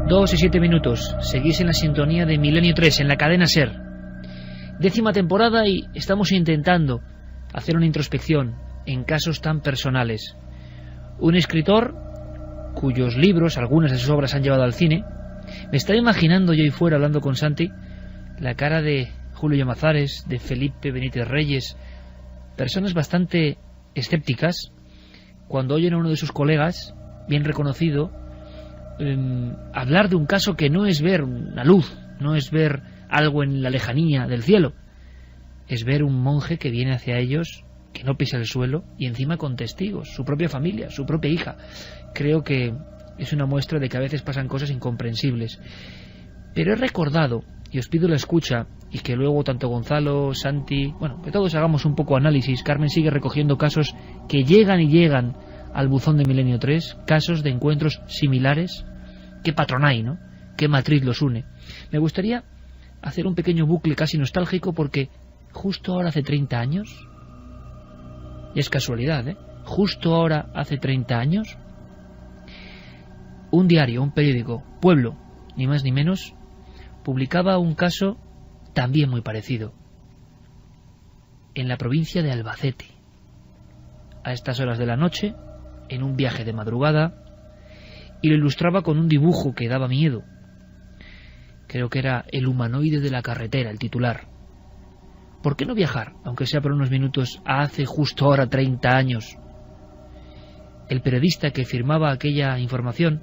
2:07. Seguís en la sintonía de Milenio 3, en la cadena SER. 10ª temporada y estamos intentando hacer una introspección en casos tan personales. Un escritor cuyos libros, algunas de sus obras han llevado al cine. Me estaba imaginando yo ahí fuera, hablando con Santi, la cara de Julio Llamazares, de Felipe Benítez Reyes, personas bastante escépticas, cuando oyen a uno de sus colegas, bien reconocido, hablar de un caso que no es ver una luz, no es ver algo en la lejanía del cielo, es ver un monje que viene hacia ellos, que no pisa el suelo, y encima con testigos, su propia familia, su propia hija. Creo que es una muestra de que a veces pasan cosas incomprensibles. Pero he recordado, y os pido la escucha, y que luego tanto Gonzalo, Santi, bueno, que todos hagamos un poco análisis. Carmen sigue recogiendo casos que llegan y llegan al buzón de Milenio 3, casos de encuentros similares. Qué patrón hay, ¿no? Qué matriz los une. Me gustaría hacer un pequeño bucle casi nostálgico, porque justo ahora hace 30 años, y es casualidad, justo ahora hace 30 años, un diario, un periódico, Pueblo, ni más ni menos, publicaba un caso también muy parecido, en la provincia de Albacete, a estas horas de la noche, en un viaje de madrugada, y lo ilustraba con un dibujo que daba miedo. Creo que era El humanoide de la carretera, el titular. ¿Por qué no viajar, aunque sea por unos minutos, a hace justo ahora 30 años? El periodista que firmaba aquella información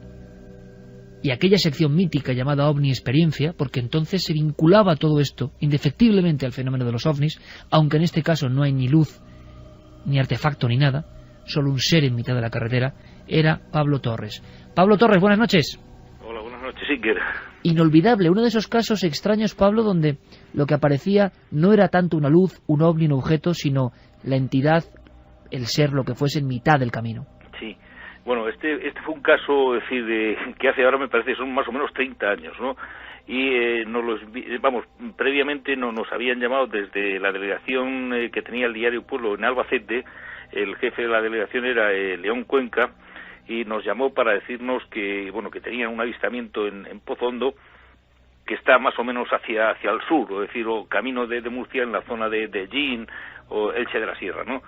y aquella sección mítica llamada OVNI Experiencia, porque entonces se vinculaba todo esto indefectiblemente al fenómeno de los ovnis, aunque en este caso no hay ni luz, ni artefacto, ni nada, solo un ser en mitad de la carretera, era Pablo Torres. Pablo Torres, buenas noches. Hola, buenas noches, Iker. Inolvidable, uno de esos casos extraños, Pablo, donde lo que aparecía no era tanto una luz, un ovni, un objeto, sino la entidad, el ser, lo que fuese en mitad del camino. Sí. Bueno, este fue un caso, es decir, que hace ahora me parece son más o menos 30 años, ¿no? Y previamente nos habían llamado desde la delegación que tenía el diario Pueblo en Albacete. El jefe de la delegación era León Cuenca, y nos llamó para decirnos que tenían un avistamiento en Pozondo, que está más o menos hacia el sur, es decir, o camino de Murcia, en la zona de Gin o Elche de la Sierra, ¿no?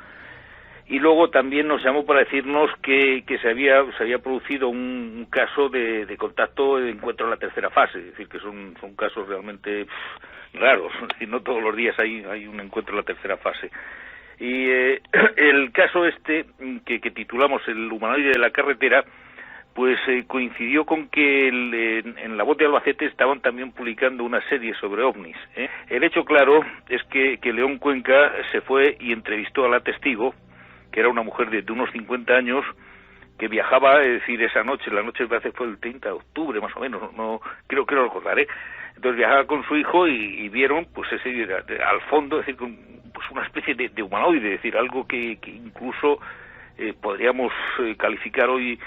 Y luego también nos llamó para decirnos que se había producido un caso de contacto de encuentro en la tercera fase, es decir, que son casos realmente raros, es decir, no todos los días hay un encuentro en la tercera fase. Y el caso que titulamos El humanoide de la carretera, pues coincidió con que en La Voz de Albacete estaban también publicando una serie sobre ovnis. El hecho claro es que León Cuenca se fue y entrevistó a la testigo, que era una mujer de unos 50 años, que viajaba, es decir, esa noche, la noche me parece fue el 30 de octubre más o menos, no creo que lo recordaré. Entonces viajaba con su hijo y vieron pues al fondo, es decir, pues una especie de humanoide, es decir, algo que incluso podríamos calificar hoy,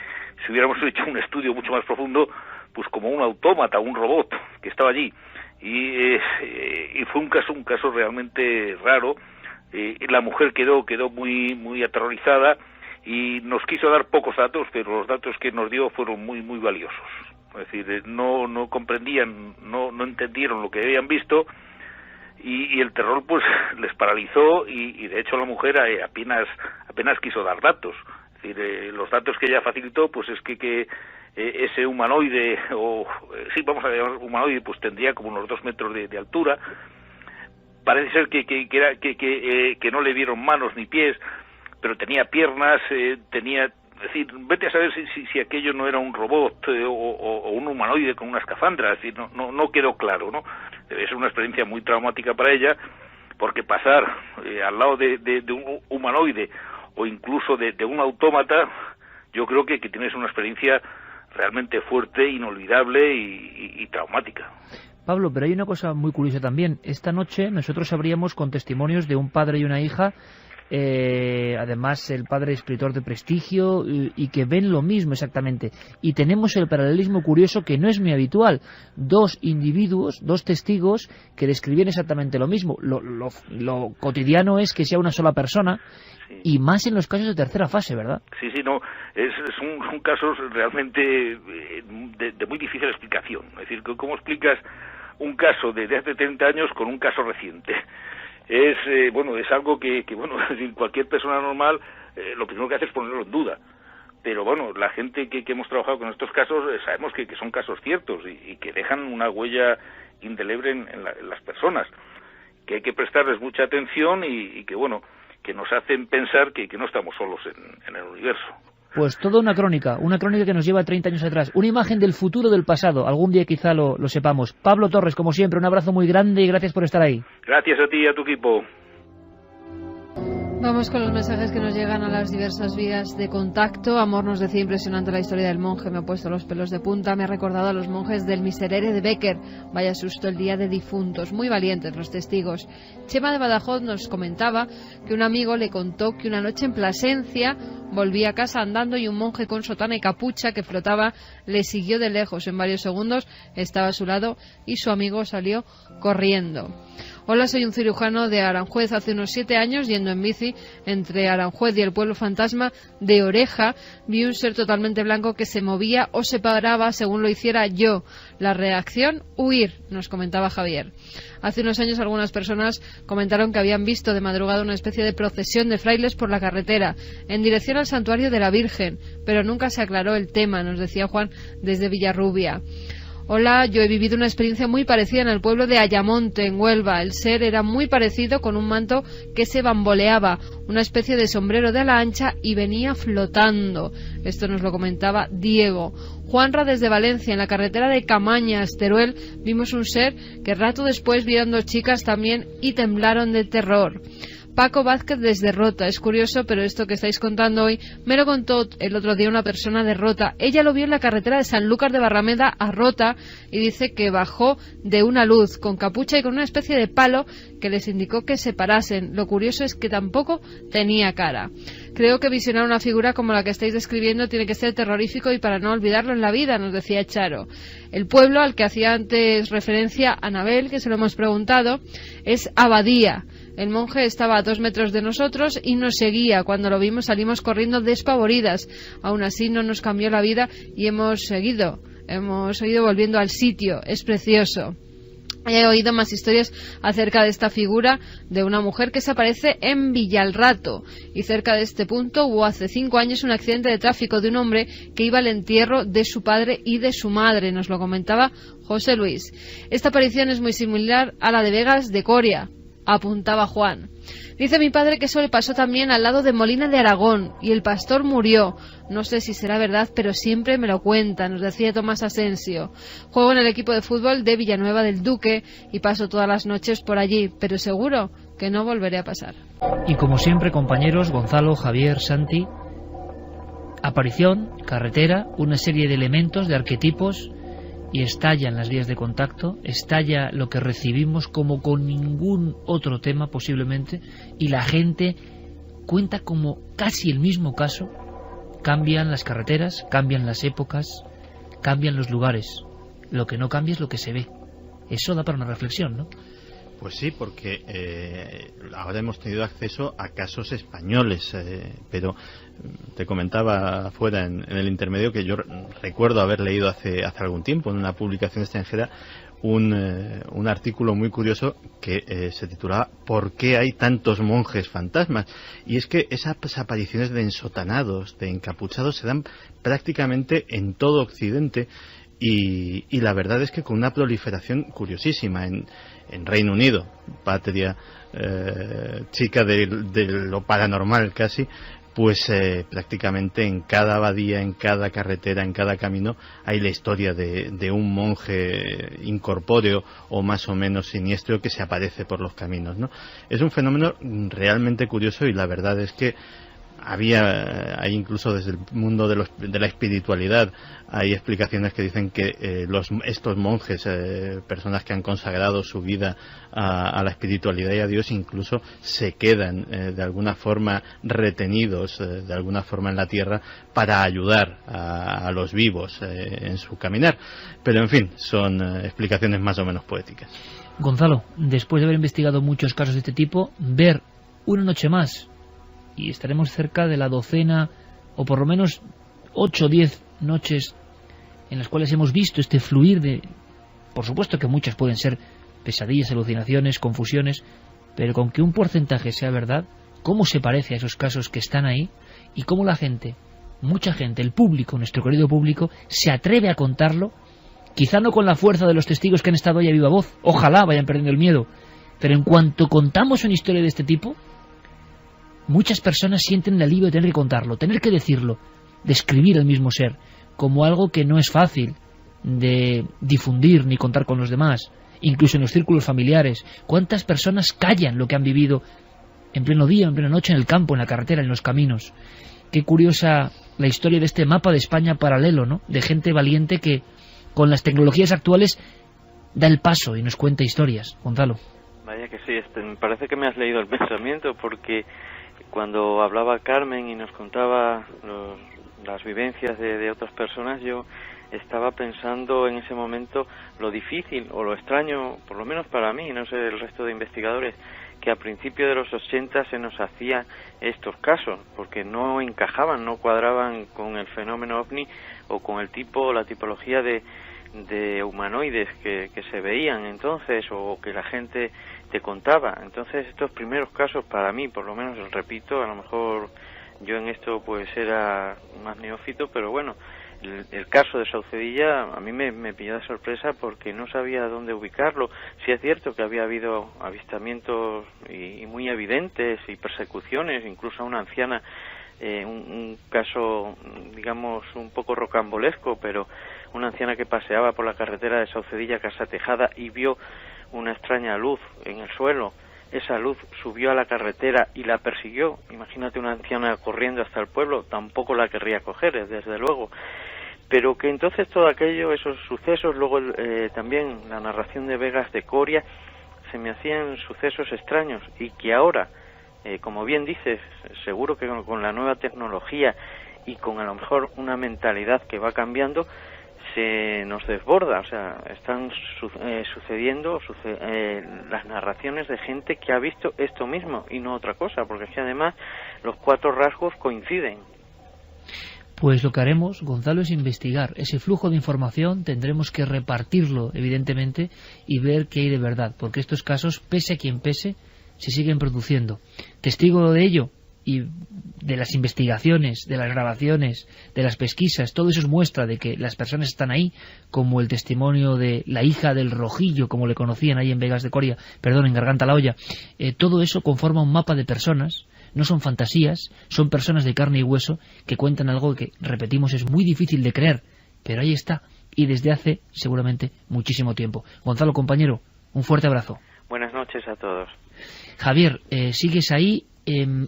si hubiéramos hecho un estudio mucho más profundo, pues como un autómata, un robot que estaba allí. Y fue un caso realmente raro. La mujer quedó muy muy aterrorizada y nos quiso dar pocos datos, pero los datos que nos dio fueron muy muy valiosos. Es decir, no comprendían, no entendieron lo que habían visto, y el terror pues les paralizó, y de hecho la mujer apenas quiso dar datos. Es decir, los datos que ella facilitó pues es que ese humanoide, vamos a llamar humanoide, pues tendría como unos 2 metros de altura. Parece ser que no le vieron manos ni pies, pero tenía piernas, es decir, vete a saber si aquello no era un robot o un humanoide con una escafandra, es decir, no quedó claro, ¿no? Debe ser una experiencia muy traumática para ella, porque pasar al lado de un humanoide o incluso de un autómata, yo creo que tienes una experiencia realmente fuerte, inolvidable y traumática. Pablo, pero hay una cosa muy curiosa también. Esta noche nosotros abríamos con testimonios de un padre y una hija además el padre escritor de prestigio, y que ven lo mismo exactamente. Y tenemos el paralelismo curioso que no es muy habitual. Dos individuos, dos testigos que describían exactamente lo mismo. Lo cotidiano es que sea una sola persona, sí, y más en los casos de tercera fase, ¿verdad? Sí, no, son casos realmente de muy difícil explicación. Es decir, ¿cómo explicas un caso de hace 30 años con un caso reciente? Es algo que cualquier persona normal lo primero que hace es ponerlo en duda. Pero bueno, la gente que hemos trabajado con estos casos sabemos que son casos ciertos y que dejan una huella indeleble en las personas, que hay que prestarles mucha atención y que nos hacen pensar que no estamos solos en el universo. Pues toda una crónica que nos lleva 30 años atrás, una imagen del futuro del pasado. Algún día quizá lo sepamos. Pablo Torres, como siempre, un abrazo muy grande y gracias por estar ahí. Gracias a ti y a tu equipo. Vamos con los mensajes que nos llegan a las diversas vías de contacto. Amor nos decía: impresionante la historia del monje, me ha puesto los pelos de punta, me ha recordado a los monjes del Miserere de Becker. Vaya susto el día de difuntos, muy valientes los testigos. Chema de Badajoz nos comentaba que un amigo le contó que una noche en Plasencia volvía a casa andando y un monje con sotana y capucha que flotaba le siguió de lejos. En varios segundos estaba a su lado y su amigo salió corriendo. Hola, soy un cirujano de Aranjuez. Hace unos 7 años, yendo en bici entre Aranjuez y el pueblo fantasma de Oreja, vi un ser totalmente blanco que se movía o se paraba según lo hiciera yo. La reacción: huir, nos comentaba Javier. Hace unos años algunas personas comentaron que habían visto de madrugada una especie de procesión de frailes por la carretera en dirección al santuario de la Virgen, pero nunca se aclaró el tema, nos decía Juan desde Villarrubia. Hola, yo he vivido una experiencia muy parecida en el pueblo de Ayamonte, en Huelva. El ser era muy parecido, con un manto que se bamboleaba, una especie de sombrero de ala ancha, y venía flotando. Esto nos lo comentaba Diego. Juanra desde Valencia, en la carretera de Camañas, Teruel, vimos un ser que rato después vieron 2 chicas también y temblaron de terror. Paco Vázquez desde Rota. Es curioso, pero esto que estáis contando hoy me lo contó el otro día una persona de Rota. Ella lo vio en la carretera de Sanlúcar de Barrameda a Rota y dice que bajó de una luz con capucha y con una especie de palo que les indicó que se parasen. Lo curioso es que tampoco tenía cara. Creo que visionar una figura como la que estáis describiendo tiene que ser terrorífico y para no olvidarlo en la vida, nos decía Charo. El pueblo al que hacía antes referencia Anabel, que se lo hemos preguntado, es Abadía. El monje estaba a 2 metros de nosotros y nos seguía. Cuando lo vimos salimos corriendo despavoridas. Aún así no nos cambió la vida y hemos seguido volviendo al sitio. Es precioso. He oído más historias acerca de esta figura de una mujer que se aparece en Villalrato, y cerca de este punto hubo hace 5 años un accidente de tráfico de un hombre que iba al entierro de su padre y de su madre, nos lo comentaba José Luis. Esta aparición es muy similar a la de Vegas de Coria, apuntaba Juan. Dice mi padre que eso le pasó también al lado de Molina de Aragón y el pastor murió. No sé si será verdad, pero siempre me lo cuenta, nos decía Tomás Asensio. Juego en el equipo de fútbol de Villanueva del Duque y paso todas las noches por allí, pero seguro que no volveré a pasar. Y como siempre, compañeros, Gonzalo, Javier, Santi, aparición, carretera, una serie de elementos, de arquetipos, y estallan las vías de contacto, estalla lo que recibimos como con ningún otro tema posiblemente, y la gente cuenta como casi el mismo caso. Cambian las carreteras, cambian las épocas, cambian los lugares. Lo que no cambia es lo que se ve. Eso da para una reflexión, ¿no? Pues sí, porque ahora hemos tenido acceso a casos españoles, pero te comentaba afuera en el intermedio que yo recuerdo haber leído hace algún tiempo en una publicación extranjera un artículo muy curioso que se titulaba ¿Por qué hay tantos monjes fantasmas? Y es que esas apariciones de ensotanados, de encapuchados, se dan prácticamente en todo Occidente. Y la verdad es que con una proliferación curiosísima en Reino Unido, patria chica de lo paranormal casi, pues prácticamente en cada abadía, en cada carretera, en cada camino hay la historia de un monje incorpóreo o más o menos siniestro que se aparece por los caminos, ¿no? Es un fenómeno realmente curioso y la verdad es que hay incluso desde el mundo de la espiritualidad, hay explicaciones que dicen que estos monjes, personas que han consagrado su vida a la espiritualidad y a Dios, incluso se quedan de alguna forma retenidos de alguna forma en la tierra para ayudar a los vivos en su caminar. Pero en fin, son explicaciones más o menos poéticas. Gonzalo, después de haber investigado muchos casos de este tipo, ver una noche más, y estaremos cerca de la docena, o por lo menos 8 o 10 noches en las cuales hemos visto este fluir de... Por supuesto que muchas pueden ser pesadillas, alucinaciones, confusiones, pero con que un porcentaje sea verdad, cómo se parece a esos casos que están ahí, y cómo la gente, mucha gente, el público, nuestro querido público, se atreve a contarlo, quizá no con la fuerza de los testigos que han estado ahí a viva voz, ojalá vayan perdiendo el miedo, pero en cuanto contamos una historia de este tipo, muchas personas sienten el alivio de tener que contarlo, tener que decirlo, describir al mismo ser, como algo que no es fácil de difundir ni contar con los demás, incluso en los círculos familiares. ¿Cuántas personas callan lo que han vivido en pleno día, en plena noche, en el campo, en la carretera, en los caminos? Qué curiosa la historia de este mapa de España paralelo, ¿no? De gente valiente que, con las tecnologías actuales, da el paso y nos cuenta historias. Gonzalo. Vaya que sí, me parece que me has leído el pensamiento, porque cuando hablaba Carmen y nos contaba las vivencias de otras personas, yo estaba pensando en ese momento lo difícil o lo extraño, por lo menos para mí, no sé el resto de investigadores, que a principios de los 80 se nos hacía estos casos, porque no encajaban, no cuadraban con el fenómeno OVNI o con el tipo, la tipología de humanoides que se veían entonces, o que la gente te contaba. Entonces estos primeros casos, para mí, por lo menos, repito, a lo mejor yo en esto pues era más neófito, pero bueno, el caso de Saucedilla a mí me pilló de sorpresa porque no sabía dónde ubicarlo. Sí es cierto que había habido avistamientos y muy evidentes y persecuciones, incluso a una anciana, un caso, digamos, un poco rocambolesco, pero una anciana que paseaba por la carretera de Saucedilla, Casa Tejada, y vio una extraña luz en el suelo. Esa luz subió a la carretera y la persiguió. Imagínate una anciana corriendo hasta el pueblo, tampoco la querría coger, desde luego. Pero que entonces todo aquello, esos sucesos, luego también la narración de Vegas de Coria, se me hacían sucesos extraños, y que ahora, como bien dices, seguro que con la nueva tecnología y con a lo mejor una mentalidad que va cambiando, se nos desborda. O sea, están sucediendo las narraciones de gente que ha visto esto mismo y no otra cosa, porque es que además los 4 rasgos coinciden. Pues lo que haremos, Gonzalo, es investigar ese flujo de información. Tendremos que repartirlo, evidentemente, y ver qué hay de verdad, porque estos casos, pese a quien pese, se siguen produciendo. Testigo de ello, y de las investigaciones, de las grabaciones, de las pesquisas, todo eso es muestra de que las personas están ahí, como el testimonio de la hija del Rojillo, como le conocían ahí en Vegas de Coria, en Garganta la Olla. Todo eso conforma un mapa de personas, no son fantasías, son personas de carne y hueso que cuentan algo que, repetimos, es muy difícil de creer, pero ahí está, y desde hace seguramente muchísimo tiempo. Gonzalo, compañero, un fuerte abrazo. Buenas noches a todos. Javier, sigues ahí.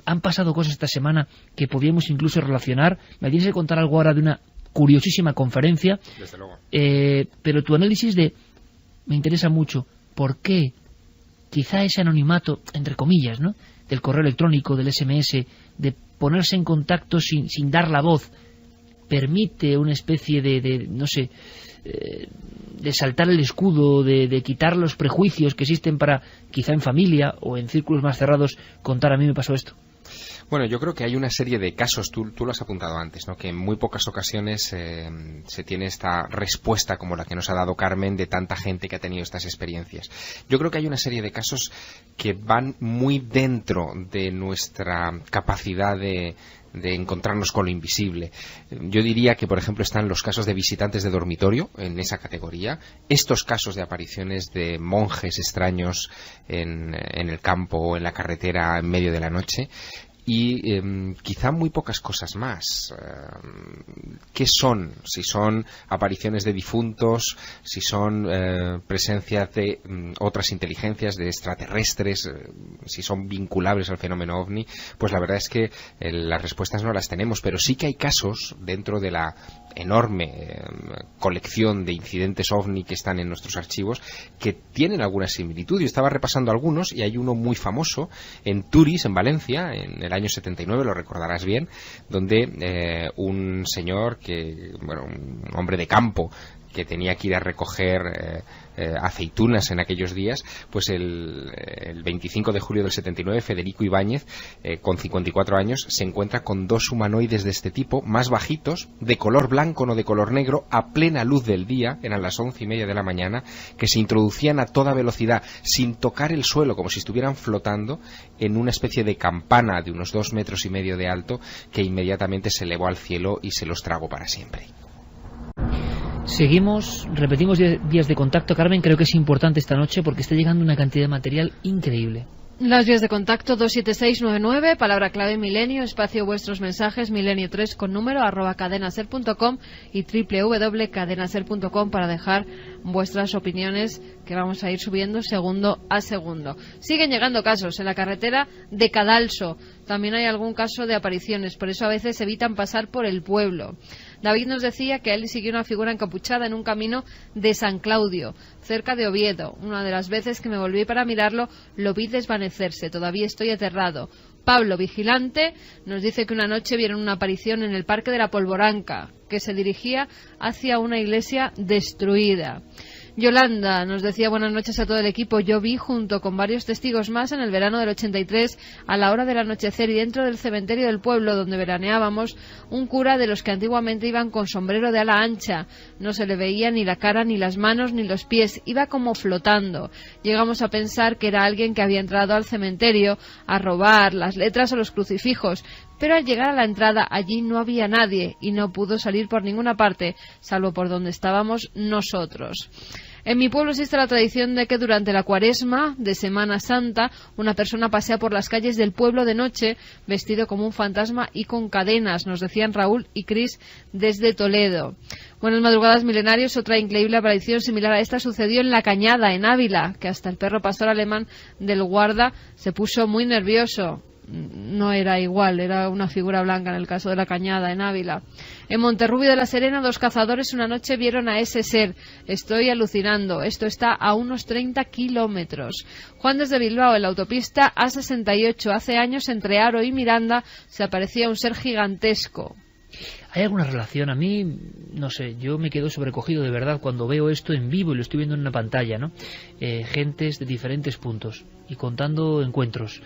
Han pasado cosas esta semana que podíamos incluso relacionar. Me tienes que contar algo ahora de una curiosísima conferencia. Desde luego. Pero tu análisis me interesa mucho. ¿Por qué quizá ese anonimato, entre comillas, ¿no?, del correo electrónico, del SMS, de ponerse en contacto sin dar la voz, permite una especie de no sé, de saltar el escudo, de quitar los prejuicios que existen para, quizá en familia o en círculos más cerrados, contar a mí me pasó esto? Bueno, yo creo que hay una serie de casos, tú lo has apuntado antes, ¿no?, que en muy pocas ocasiones se tiene esta respuesta como la que nos ha dado Carmen de tanta gente que ha tenido estas experiencias. Yo creo que hay una serie de casos que van muy dentro de nuestra capacidad de encontrarnos con lo invisible. Yo diría que, por ejemplo, están los casos de visitantes de dormitorio en esa categoría, estos casos de apariciones de monjes extraños en el campo o en la carretera en medio de la noche, y quizá muy pocas cosas más. ¿Qué son? Si son apariciones de difuntos, si son presencias de otras inteligencias, de extraterrestres, si son vinculables al fenómeno OVNI, pues la verdad es que las respuestas no las tenemos, pero sí que hay casos dentro de la enorme colección de incidentes OVNI que están en nuestros archivos que tienen alguna similitud. Yo estaba repasando algunos y hay uno muy famoso en Turis, en Valencia, en el año 79, lo recordarás bien, donde un señor un hombre de campo que tenía que ir a recoger aceitunas en aquellos días, pues el 25 de julio del 79, Federico Ibáñez, con 54 años, se encuentra con dos humanoides de este tipo, más bajitos, de color blanco, no de color negro, a plena luz del día, eran las 11:30 de la mañana, que se introducían a toda velocidad, sin tocar el suelo, como si estuvieran flotando, en una especie de campana de unos 2,5 metros de alto, que inmediatamente se elevó al cielo y se los tragó para siempre. Seguimos, repetimos vías de contacto. Carmen, creo que es importante esta noche porque está llegando una cantidad de material increíble. Las vías de contacto 27699, palabra clave milenio, espacio vuestros mensajes, milenio3 con número, @cadenaser.com y www.cadenaser.com para dejar vuestras opiniones que vamos a ir subiendo segundo a segundo. Siguen llegando casos en la carretera de Cadalso. También hay algún caso de apariciones, por eso a veces evitan pasar por el pueblo. David nos decía que a él siguió una figura encapuchada en un camino de San Claudio, cerca de Oviedo. Una de las veces que me volví para mirarlo, lo vi desvanecerse. Todavía estoy aterrado. Pablo, vigilante, nos dice que una noche vieron una aparición en el Parque de la Polvoranca, que se dirigía hacia una iglesia destruida. Yolanda nos decía buenas noches a todo el equipo. Yo vi junto con varios testigos más en el verano del 83, a la hora del anochecer y dentro del cementerio del pueblo donde veraneábamos, un cura de los que antiguamente iban con sombrero de ala ancha. No se le veía ni la cara, ni las manos, ni los pies. Iba como flotando. Llegamos a pensar que era alguien que había entrado al cementerio a robar las letras o los crucifijos. Pero al llegar a la entrada allí no había nadie y no pudo salir por ninguna parte, salvo por donde estábamos nosotros. En mi pueblo existe la tradición de que durante la Cuaresma de Semana Santa una persona pasea por las calles del pueblo de noche vestido como un fantasma y con cadenas, nos decían Raúl y Cris desde Toledo. Buenas madrugadas, milenarios. Otra increíble aparición similar a esta sucedió en La Cañada, en Ávila, que hasta el perro pastor alemán del guarda se puso muy nervioso. No era igual, era una figura blanca en el caso de La Cañada, en Ávila. En Monterrubio de la Serena, 2 cazadores una noche vieron a ese ser. Estoy alucinando, esto está a unos 30 kilómetros. Juan desde Bilbao, en la autopista A68, hace años entre Haro y Miranda se aparecía un ser gigantesco. ¿Hay alguna relación? A mí, no sé, yo me quedo sobrecogido de verdad cuando veo esto en vivo y lo estoy viendo en una pantalla, ¿no? Gentes de diferentes puntos y contando encuentros.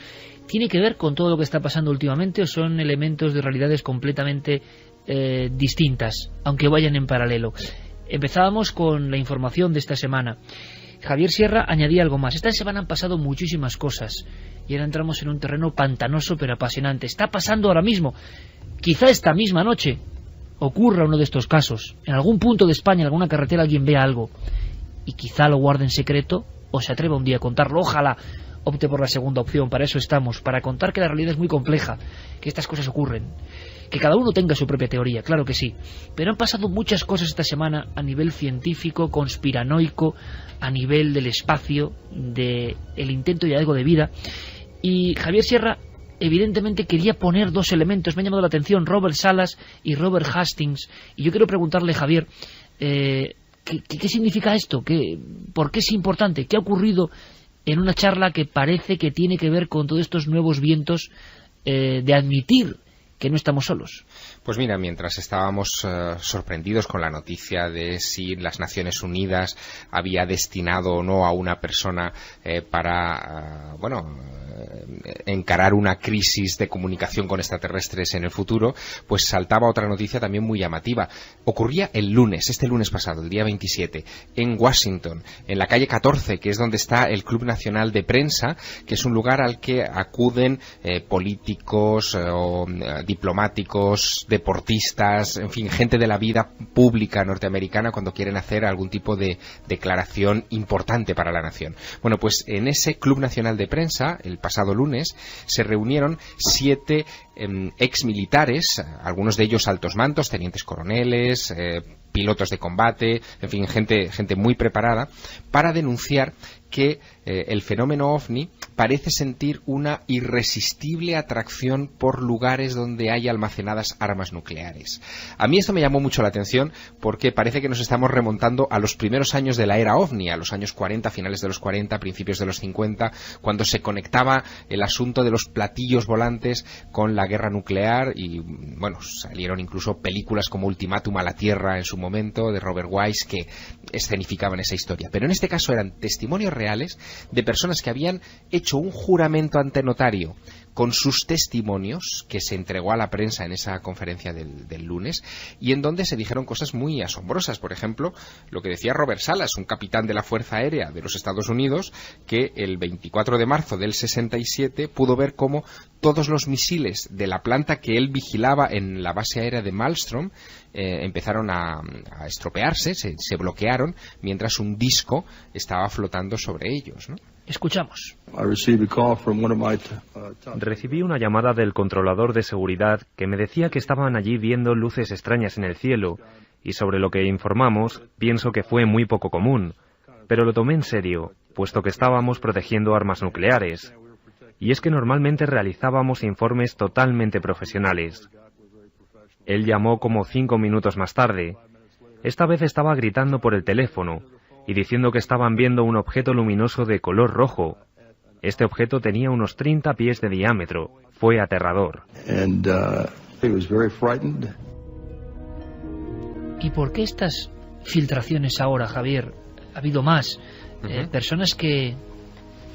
¿Tiene que ver con todo lo que está pasando últimamente o son elementos de realidades completamente distintas, aunque vayan en paralelo? Empezábamos con la información de esta semana. Javier Sierra añadía algo más. Esta semana han pasado muchísimas cosas y ahora entramos en un terreno pantanoso pero apasionante. Está pasando ahora mismo. Quizá esta misma noche ocurra uno de estos casos. En algún punto de España, en alguna carretera, alguien vea algo y quizá lo guarde en secreto o se atreva un día a contarlo. Ojalá opte por la segunda opción. Para eso estamos, para contar que la realidad es muy compleja, que estas cosas ocurren, que cada uno tenga su propia teoría, claro que sí, pero han pasado muchas cosas esta semana a nivel científico, conspiranoico, a nivel del espacio, del intento de algo de vida, y Javier Sierra evidentemente quería poner 2 elementos. Me ha llamado la atención Robert Salas y Robert Hastings, y yo quiero preguntarle, Javier, ¿qué significa esto? ¿Por qué es importante? ¿Qué ha ocurrido en una charla que parece que tiene que ver con todos estos nuevos vientos de admitir que no estamos solos? Pues mira, mientras estábamos sorprendidos con la noticia de si las Naciones Unidas había destinado o no a una persona para encarar una crisis de comunicación con extraterrestres en el futuro, pues saltaba otra noticia también muy llamativa. Ocurría el lunes, este lunes pasado, el día 27, en Washington, en la calle 14, que es donde está el Club Nacional de Prensa, que es un lugar al que acuden políticos o diplomáticos deportistas, en fin, gente de la vida pública norteamericana cuando quieren hacer algún tipo de declaración importante para la nación. Bueno, pues en ese Club Nacional de Prensa, el pasado lunes, se reunieron 7 exmilitares, algunos de ellos altos mandos, tenientes coroneles, pilotos de combate, en fin, gente muy preparada, para denunciar que el fenómeno OVNI parece sentir una irresistible atracción por lugares donde hay almacenadas armas nucleares. A mí esto me llamó mucho la atención porque parece que nos estamos remontando a los primeros años de la era OVNI, a los años 40, finales de los 40, principios de los 50, cuando se conectaba el asunto de los platillos volantes con la guerra nuclear y, bueno, salieron incluso películas como Ultimátum a la Tierra en su momento, de Robert Wise, que escenificaban esa historia. Pero en este caso eran testimonios reales de personas que habían hecho un juramento ante notario con sus testimonios, que se entregó a la prensa en esa conferencia del lunes, y en donde se dijeron cosas muy asombrosas. Por ejemplo, lo que decía Robert Salas, un capitán de la Fuerza Aérea de los Estados Unidos, que el 24 de marzo del 67 pudo ver cómo todos los misiles de la planta que él vigilaba en la base aérea de Malmstrom empezaron a estropearse, se bloquearon, mientras un disco estaba flotando sobre ellos, ¿no? Escuchamos. Recibí una llamada del controlador de seguridad que me decía que estaban allí viendo luces extrañas en el cielo, y sobre lo que informamos pienso que fue muy poco común, pero lo tomé en serio, puesto que estábamos protegiendo armas nucleares. Y es que normalmente realizábamos informes totalmente profesionales. Él llamó como 5 minutos más tarde. Esta vez estaba gritando por el teléfono y diciendo que estaban viendo un objeto luminoso de color rojo. Este objeto tenía unos 30 pies de diámetro. Fue aterrador. ¿Y por qué estas filtraciones ahora, Javier? Ha habido más. Personas que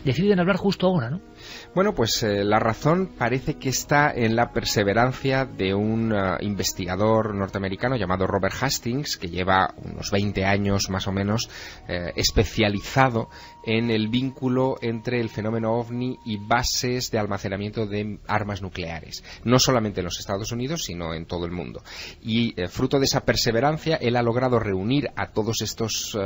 deciden hablar justo ahora, ¿no? Bueno, pues la razón parece que está en la perseverancia de un investigador norteamericano llamado Robert Hastings, que lleva unos 20 años más o menos especializado en el vínculo entre el fenómeno OVNI y bases de almacenamiento de armas nucleares, no solamente en los Estados Unidos, sino en todo el mundo. Y fruto de esa perseverancia, él ha logrado reunir a todos estos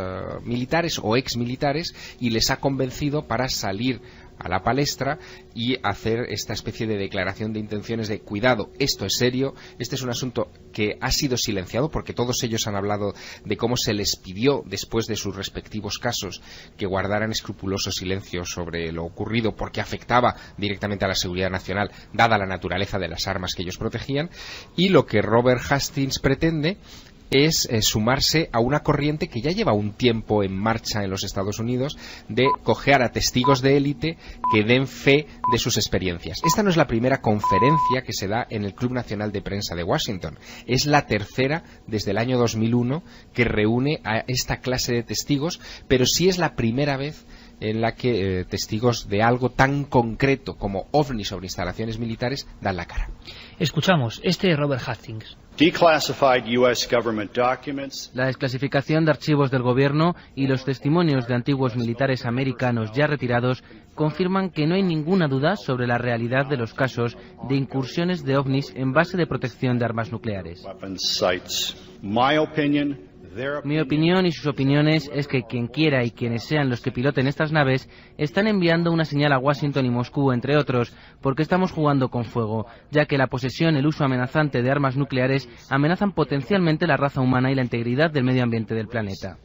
militares o exmilitares y les ha convencido para salir a la palestra y hacer esta especie de declaración de intenciones de cuidado, esto es serio, este es un asunto que ha sido silenciado porque todos ellos han hablado de cómo se les pidió después de sus respectivos casos que guardaran escrupuloso silencio sobre lo ocurrido porque afectaba directamente a la seguridad nacional dada la naturaleza de las armas que ellos protegían. Y lo que Robert Hastings pretende es sumarse a una corriente que ya lleva un tiempo en marcha en los Estados Unidos de coger a testigos de élite que den fe de sus experiencias. Esta no es la primera conferencia que se da en el Club Nacional de Prensa de Washington. Es la tercera desde el año 2001 que reúne a esta clase de testigos, pero sí es la primera vez en la que testigos de algo tan concreto como ovnis sobre instalaciones militares dan la cara. Escuchamos, Robert Hastings. La desclasificación de archivos del gobierno y los testimonios de antiguos militares americanos ya retirados confirman que no hay ninguna duda sobre la realidad de los casos de incursiones de ovnis en base de protección de armas nucleares. Mi opinión y sus opiniones es que quien quiera y quienes sean los que piloten estas naves están enviando una señal a Washington y Moscú, entre otros, porque estamos jugando con fuego, ya que la posesión y el uso amenazante de armas nucleares amenazan potencialmente la raza humana y la integridad del medio ambiente del planeta.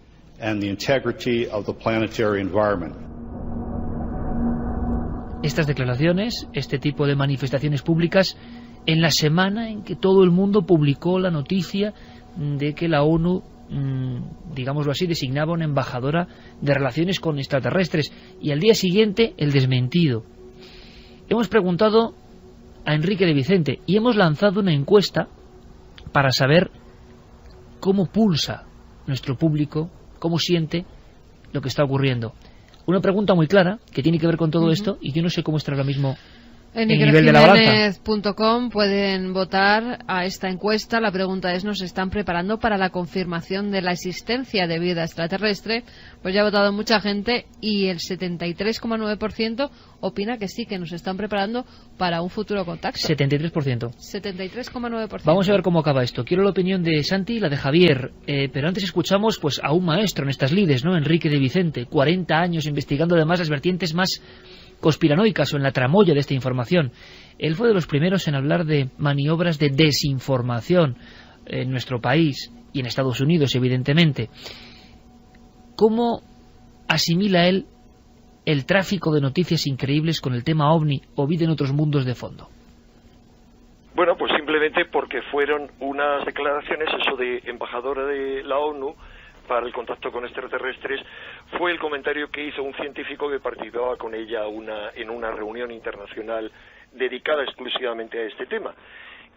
Estas declaraciones, este tipo de manifestaciones públicas, en la semana en que todo el mundo publicó la noticia de que la ONU, digámoslo así, designaba una embajadora de relaciones con extraterrestres, y al día siguiente el desmentido. Hemos preguntado a Enrique de Vicente y hemos lanzado una encuesta para saber cómo pulsa nuestro público, cómo siente lo que está ocurriendo. Una pregunta muy clara que tiene que ver con todo esto, y yo no sé cómo está ahora mismo En el nivel de la balanza. ikerjiménez.com pueden votar a esta encuesta. La pregunta es, ¿nos están preparando para la confirmación de la existencia de vida extraterrestre? Pues ya ha votado mucha gente y el 73,9% opina que sí, que nos están preparando para un futuro contacto. 73%. 73,9%. Vamos a ver cómo acaba esto. Quiero la opinión de Santi y la de Javier, pero antes escuchamos pues a un maestro en estas lides, ¿no? Enrique de Vicente, 40 años investigando además las vertientes más conspiranoicas o en la tramoya de esta información. Él fue de los primeros en hablar de maniobras de desinformación en nuestro país y en Estados Unidos, evidentemente. ¿Cómo asimila él el tráfico de noticias increíbles con el tema OVNI o vida en otros mundos de fondo? Bueno, pues simplemente porque fueron unas declaraciones, eso de embajadora de la ONU para el contacto con extraterrestres, fue el comentario que hizo un científico que participaba con ella en una reunión internacional dedicada exclusivamente a este tema.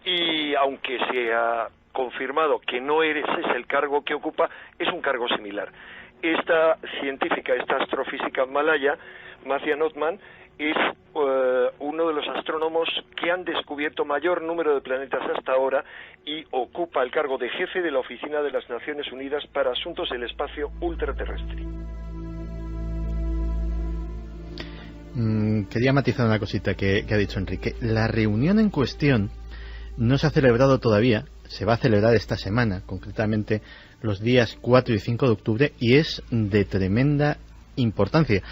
Y aunque se ha confirmado que no ese es el cargo que ocupa, es un cargo similar. Esta científica, esta astrofísica malaya, Mathia Notman, es uno de los astrónomos que han descubierto mayor número de planetas hasta ahora y ocupa el cargo de jefe de la Oficina de las Naciones Unidas para Asuntos del Espacio Ultraterrestre. Quería matizar una cosita que ha dicho Enrique. La reunión en cuestión no se ha celebrado todavía, se va a celebrar esta semana, concretamente los días 4 y 5 de octubre, y es de tremenda importancia,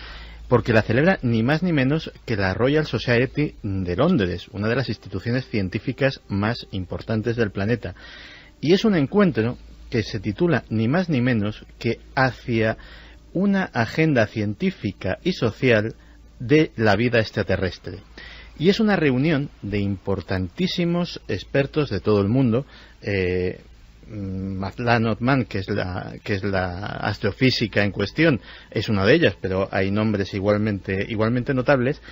porque la celebra ni más ni menos que la Royal Society de Londres, una de las instituciones científicas más importantes del planeta. Y es un encuentro que se titula ni más ni menos que hacia una agenda científica y social de la vida extraterrestre. Y es una reunión de importantísimos expertos de todo el mundo. Mathia Notman, que es la astrofísica en cuestión, es una de ellas, pero hay nombres igualmente notables,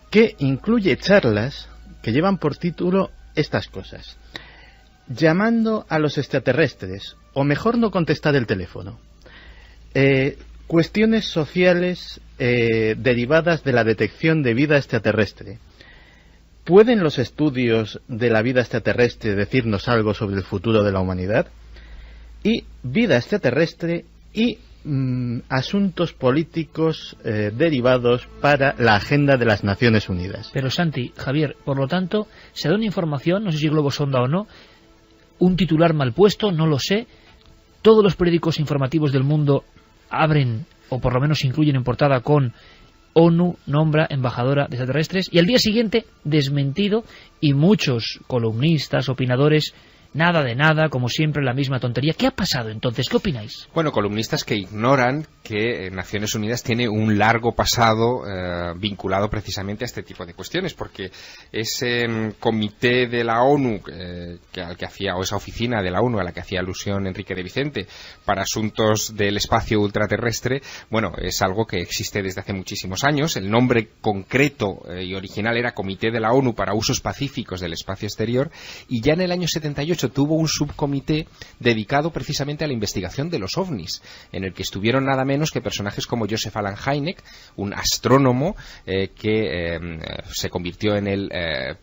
que incluye charlas que llevan por título estas cosas: llamando a los extraterrestres, o mejor no contestar el teléfono, cuestiones sociales derivadas de la detección de vida extraterrestre. ¿Pueden los estudios de la vida extraterrestre decirnos algo sobre el futuro de la humanidad? Y vida extraterrestre y asuntos políticos derivados para la agenda de las Naciones Unidas. Pero Santi, Javier, por lo tanto, se da una información, no sé si globo sonda o no, un titular mal puesto, no lo sé, todos los periódicos informativos del mundo abren, o por lo menos incluyen en portada con ONU nombra embajadora de extraterrestres, y al día siguiente desmentido, y muchos columnistas, opinadores, nada de nada, como siempre la misma tontería. ¿Qué ha pasado entonces? ¿Qué opináis? Bueno, columnistas que ignoran que Naciones Unidas tiene un largo pasado vinculado precisamente a este tipo de cuestiones, porque ese comité de la ONU al que hacía, o esa oficina de la ONU a la que hacía alusión Enrique de Vicente para asuntos del espacio ultraterrestre, bueno, es algo que existe desde hace muchísimos años. El nombre concreto y original era Comité de la ONU para Usos Pacíficos del Espacio Exterior, y ya en el año 78 tuvo un subcomité dedicado precisamente a la investigación de los ovnis, en el que estuvieron nada menos que personajes como Joseph Allen Hynek, un astrónomo que se convirtió en el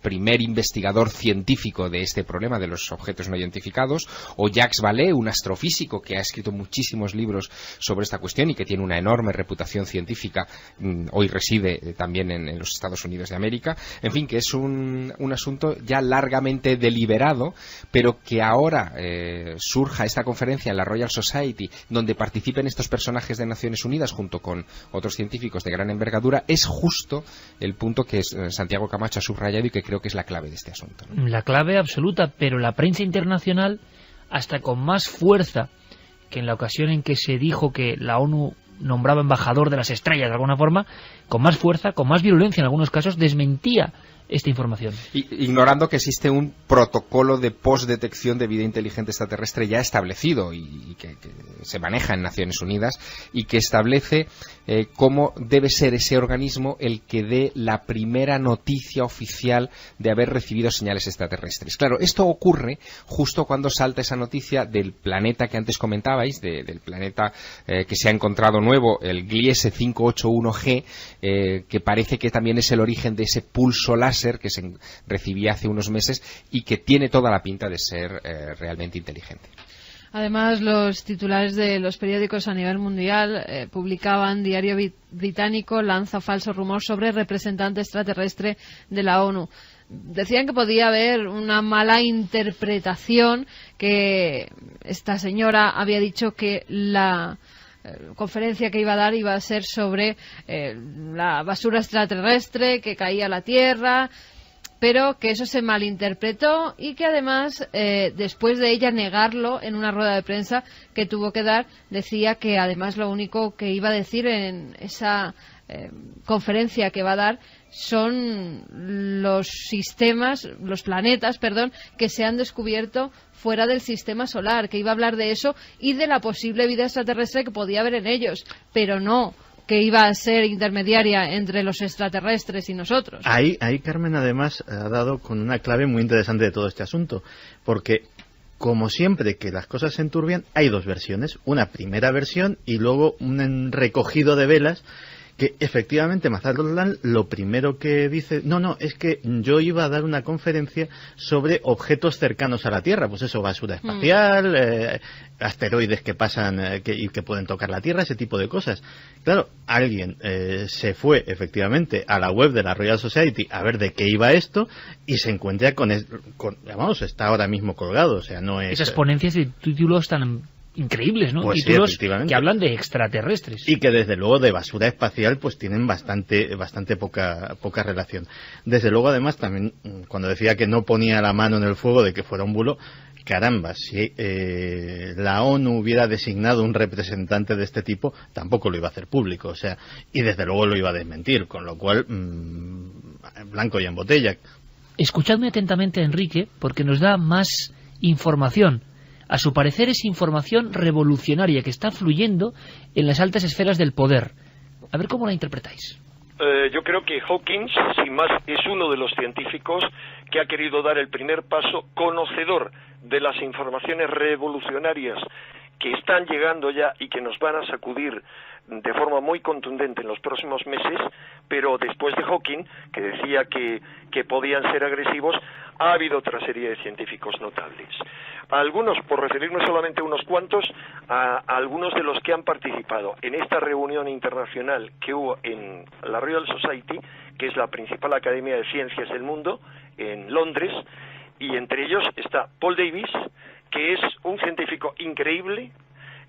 primer investigador científico de este problema de los objetos no identificados, o Jacques Vallée, un astrofísico que ha escrito muchísimos libros sobre esta cuestión y que tiene una enorme reputación científica, hoy reside también en los Estados Unidos de América. En fin, que es un asunto ya largamente deliberado, pero que ahora surja esta conferencia en la Royal Society, donde participen estos personajes de Naciones Unidas junto con otros científicos de gran envergadura, es justo el punto que Santiago Camacho ha subrayado y que creo que es la clave de este asunto, ¿no? La clave absoluta, pero la prensa internacional, hasta con más fuerza que en la ocasión en que se dijo que la ONU nombraba embajador de las estrellas de alguna forma, con más fuerza, con más virulencia en algunos casos, desmentía esta información. Ignorando que existe un protocolo de postdetección de vida inteligente extraterrestre ya establecido y que se maneja en Naciones Unidas, y que establece cómo debe ser ese organismo el que dé la primera noticia oficial de haber recibido señales extraterrestres. Claro, esto ocurre justo cuando salta esa noticia del planeta que antes comentabais, del planeta que se ha encontrado nuevo nuevo, el Gliese 581G, que parece que también es el origen de ese pulso láser que se recibía hace unos meses y que tiene toda la pinta de ser realmente inteligente. Además, los titulares de los periódicos a nivel mundial publicaban, diario británico lanza falso rumor sobre representante extraterrestre de la ONU. Decían que podía haber una mala interpretación, que esta señora había dicho que la conferencia que iba a dar iba a ser sobre la basura extraterrestre que caía a la Tierra, pero que eso se malinterpretó y que además, después de ella negarlo en una rueda de prensa que tuvo que dar, decía que además lo único que iba a decir en esa conferencia que va a dar son los planetas, que se han descubierto fuera del sistema solar, que iba a hablar de eso y de la posible vida extraterrestre que podía haber en ellos, pero no que iba a ser intermediaria entre los extraterrestres y nosotros. Ahí Carmen además ha dado con una clave muy interesante de todo este asunto, porque como siempre que las cosas se enturbian, hay dos versiones, una primera versión y luego un recogido de velas, que efectivamente Mazatlan lo primero que dice, no, es que yo iba a dar una conferencia sobre objetos cercanos a la Tierra, pues eso, basura espacial, asteroides que pasan y que pueden tocar la Tierra, ese tipo de cosas. Claro, alguien se fue efectivamente a la web de la Royal Society a ver de qué iba esto y se encuentra está ahora mismo colgado, o sea, no es... Esas ponencias de títulos tan increíbles, ¿no? Pues títulos sí, que hablan de extraterrestres. Y que desde luego de basura espacial pues tienen bastante poca relación. Desde luego además también cuando decía que no ponía la mano en el fuego de que fuera un bulo, caramba, si la ONU hubiera designado un representante de este tipo, tampoco lo iba a hacer público, o sea, y desde luego lo iba a desmentir, con lo cual blanco y en botella. Escuchadme atentamente, Enrique, porque nos da más información. A su parecer es información revolucionaria que está fluyendo en las altas esferas del poder. A ver cómo la interpretáis. Yo creo que Hawkins, sin más, es uno de los científicos que ha querido dar el primer paso, conocedor de las informaciones revolucionarias que están llegando ya y que nos van a sacudir de forma muy contundente en los próximos meses, pero después de Hawking, que decía que podían ser agresivos, ha habido otra serie de científicos notables. Algunos, por referirme solamente a unos cuantos, a algunos de los que han participado en esta reunión internacional que hubo en la Royal Society, que es la principal academia de ciencias del mundo, en Londres, y entre ellos está Paul Davies, que es un científico increíble,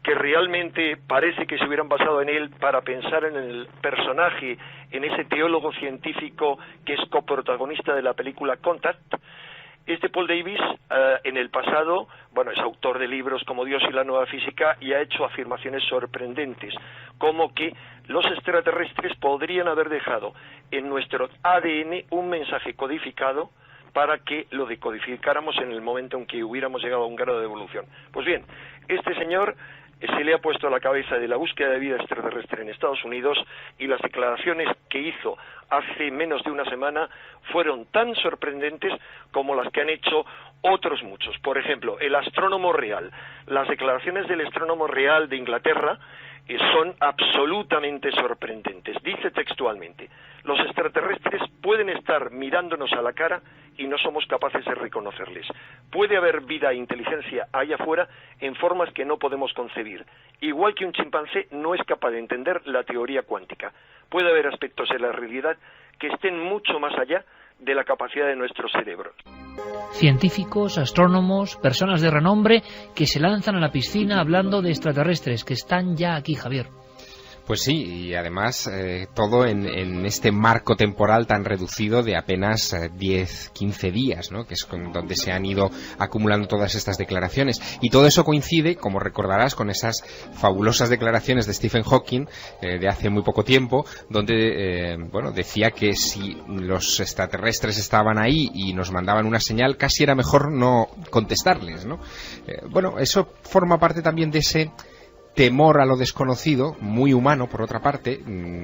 que realmente parece que se hubieran basado en él para pensar en el personaje, en ese teólogo científico que es coprotagonista de la película Contact. Este Paul Davies, en el pasado, es autor de libros como Dios y la nueva física y ha hecho afirmaciones sorprendentes, como que los extraterrestres podrían haber dejado en nuestro ADN un mensaje codificado para que lo decodificáramos en el momento en que hubiéramos llegado a un grado de evolución. Pues bien, este señor se le ha puesto a la cabeza de la búsqueda de vida extraterrestre en Estados Unidos y las declaraciones que hizo hace menos de una semana fueron tan sorprendentes como las que han hecho otros muchos. Por ejemplo, el astrónomo real. Las declaraciones del astrónomo real de Inglaterra son absolutamente sorprendentes. Dice textualmente: los extraterrestres pueden estar mirándonos a la cara y no somos capaces de reconocerles. Puede haber vida e inteligencia allá afuera en formas que no podemos concebir. Igual que un chimpancé no es capaz de entender la teoría cuántica. Puede haber aspectos de la realidad que estén mucho más allá de la capacidad de nuestro cerebro. Científicos, astrónomos, personas de renombre que se lanzan a la piscina hablando de extraterrestres que están ya aquí, Javier. Pues sí, y además todo en este marco temporal tan reducido de apenas 10-15 días, ¿no? Que es donde se han ido acumulando todas estas declaraciones. Y todo eso coincide, como recordarás, con esas fabulosas declaraciones de Stephen Hawking de hace muy poco tiempo, donde decía que si los extraterrestres estaban ahí y nos mandaban una señal, casi era mejor no contestarles, ¿no? Eso forma parte también de ese temor a lo desconocido, muy humano por otra parte,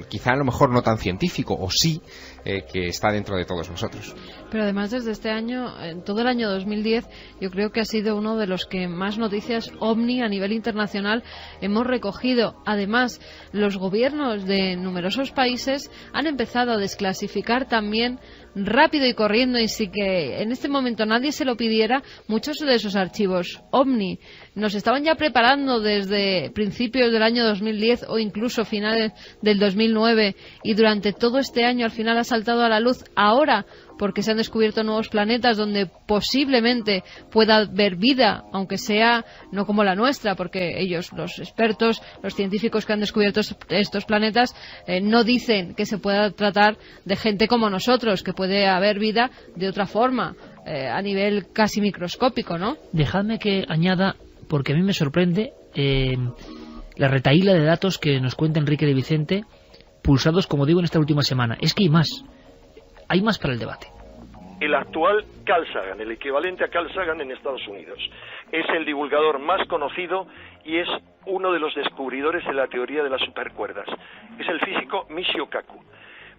quizá a lo mejor no tan científico, o sí, que está dentro de todos nosotros. Pero además desde este año, en todo el año 2010, yo creo que ha sido uno de los que más noticias OVNI a nivel internacional hemos recogido. Además, los gobiernos de numerosos países han empezado a desclasificar también rápido y corriendo, y sin que en este momento nadie se lo pidiera, muchos de esos archivos OVNI. Nos estaban ya preparando desde principios del año 2010 o incluso finales del 2009, y durante todo este año al final ha saltado a la luz ahora porque se han descubierto nuevos planetas donde posiblemente pueda haber vida, aunque sea no como la nuestra, porque ellos, los expertos, los científicos que han descubierto estos planetas, no dicen que se pueda tratar de gente como nosotros, que puede haber vida de otra forma, a nivel casi microscópico, ¿no? Dejadme que añada, porque a mí me sorprende la retahíla de datos que nos cuenta Enrique de Vicente, pulsados, como digo, en esta última semana. Es que hay más para el debate. El actual Carl Sagan, el equivalente a Carl Sagan en Estados Unidos, es el divulgador más conocido y es uno de los descubridores de la teoría de las supercuerdas. Es el físico Michio Kaku.